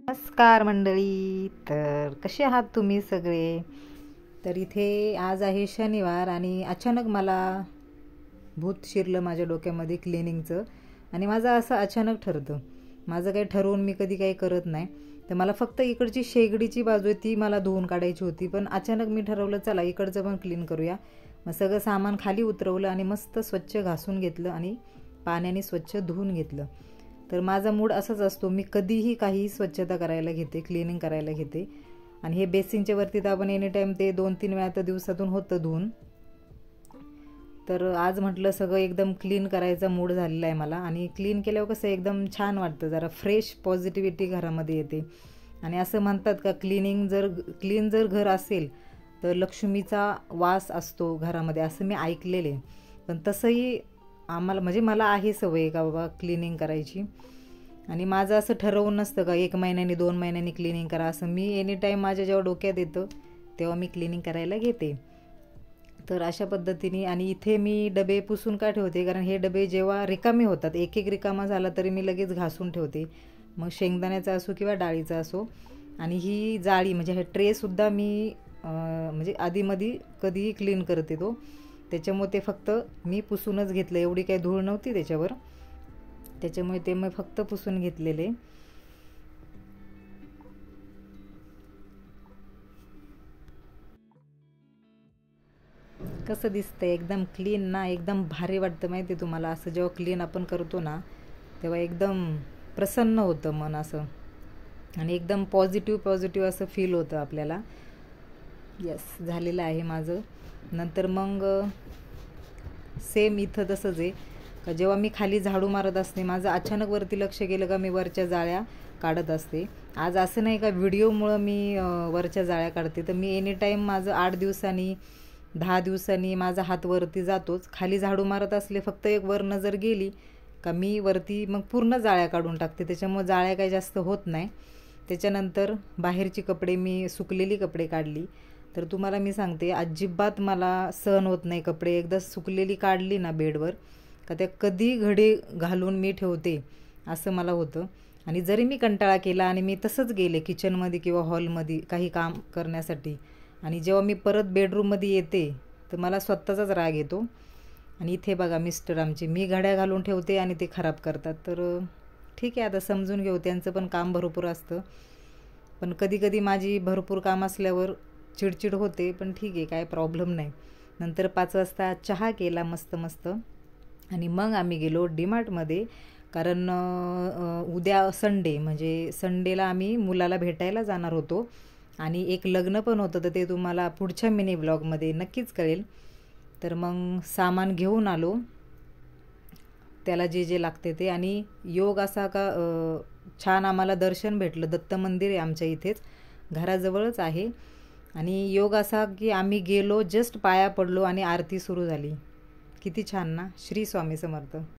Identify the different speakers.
Speaker 1: नमस्कार मंडळी. तर कसे आहात तुम्ही सगळे? तर इथे आज आहे शनिवार आणि अचानक मला भूत शिरलं माझ्या डोक्यामध्ये क्लिनिंगचं. आणि माझं असं अचानक ठरतं, माझं काही ठरवून मी कधी काही करत नाही. तर मला फक्त इकडची शेगडीची बाजू आहे ती मला धुवून काढायची होती, पण अचानक मी ठरवलं चला इकडचं पण क्लीन करूया. मग सगळं सामान खाली उतरवलं आणि मस्त स्वच्छ घासून घेतलं आणि पाण्याने स्वच्छ धुवून घेतलं. तर माझा मूड असाच असतो, मी कधीही काही स्वच्छता करायला घेते, क्लिनिंग करायला घेते. आणि हे बेसिनच्या वरती तर आपण एनी टाईम ते 2-3 वेळा तर दिवसातून होतं धुवून. तर आज म्हटलं सगळं एकदम क्लीन करायचा मूड झालेला आहे मला. आणि क्लीन केल्यावर कसं एकदम छान वाटतं, जरा फ्रेश पॉझिटिव्हिटी घरामध्ये येते. आणि असं म्हणतात का क्लीन जर घर असेल तर लक्ष्मीचा वास असतो घरामध्ये, असं मी ऐकलेले. पण तसंही आम्हाला म्हणजे मला आहे सवय का बाबा क्लिनिंग करायची. आणि माझं असं ठरवून नसतं का 1 महिन्यानी 2 महिन्यांनी क्लिनिंग करा, असं मी एनी टाईम माझ्या जेव्हा डोक्यात येतं तेव्हा मी क्लिनिंग करायला घेते. तर अशा पद्धतीने. आणि इथे मी डबे पुसून का ठेवते, कारण हे डबे जेव्हा रिकामे होतात, एक एक रिकामा झाला तरी मी लगेच घासून ठेवते, मग शेंगदाण्याचा असो किंवा डाळीचा असो. आणि ही जाळी म्हणजे हे ट्रेसुद्धा मी म्हणजे आधीमधी कधीही क्लीन करते तो, त्याच्यामुळे ते फक्त मी पुसूनच घेतलं, एवढी काही धूळ नव्हती त्याच्यावर, त्याच्यामुळे ते मी फक्त पुसून घेतलेले. कसं दिसतंय एकदम क्लीन ना, एकदम भारी वाटतं माहिती आहे तुम्हाला. असं जेव्हा क्लीन आपण करतो ना तेव्हा एकदम प्रसन्न होतं मन असं, आणि एकदम पॉझिटिव्ह पॉझिटिव्ह असं फील होतं आपल्याला. यस, झालेलं आहे माझं. नंतर मग सेम इथं तसंच आहे का, जेव्हा मी खाली झाडू मारत असते माझं अचानक वरती लक्ष गेलं का मी वरच्या जाळ्या काढत असते. आज असं नाही का व्हिडिओमुळं मी वरच्या जाळ्या काढते, तर मी एनी टाईम माझं 8 दिवसांनी 10 दिवसांनी माझा हात वरती जातोच. खाली झाडू मारत असले फक्त एक वर नजर गेली का मी वरती मग पूर्ण जाळ्या काढून टाकते, त्याच्यामुळे जाळ्या काही जास्त होत नाही. त्याच्यानंतर बाहेरची कपडे मी सुकलेली कपडे काढली. तर तुम्हाला मी सांगते अजिबात मला सहन होत नाही कपडे एकदा सुकलेली काढली ना बेडवर का त्या कधी घडी घालून मी ठेवते असं मला होतं. आणि जरी मी कंटाळा केला आणि मी तसंच गेले किचनमध्ये किंवा हॉलमध्ये काही काम करण्यासाठी, आणि जेव्हा मी परत बेडरूममध्ये येते तर मला स्वतःचाच राग येतो. आणि इथे बघा मिस्टर आमचे, मी घड्या घालून ठेवते आणि ते खराब करतात. तर ठीक आहे, आता समजून घेऊ, त्यांचं पण काम भरपूर असतं. पण कधी कधी माझी भरपूर काम असल्यावर चिडचिड होते, पण ठीक आहे, काय प्रॉब्लेम नाही. नंतर 5 वाजता चहा केला मस्त मस्त. आणि मग आम्ही गेलो डीमार्टमध्ये, कारण उद्या संडे म्हणजे संडेला आम्ही मुलाला भेटायला जाणार होतो. आणि एक लग्न पण होतं, तर ते तुम्हाला पुढच्या मिनी ब्लॉगमध्ये नक्कीच कळेल. तर मग सामान घेऊन आलो त्याला जे जे लागते ते. आणि योग असा का छान आम्हाला दर्शन भेटलं. दत्त मंदिर आहे आमच्या इथेच, घराजवळच आहे. आणि योग असा की आम्ही गेलो, जस्ट पाया पडलो आणि आरती सुरू झाली. किती छान ना. श्री स्वामी समर्थ.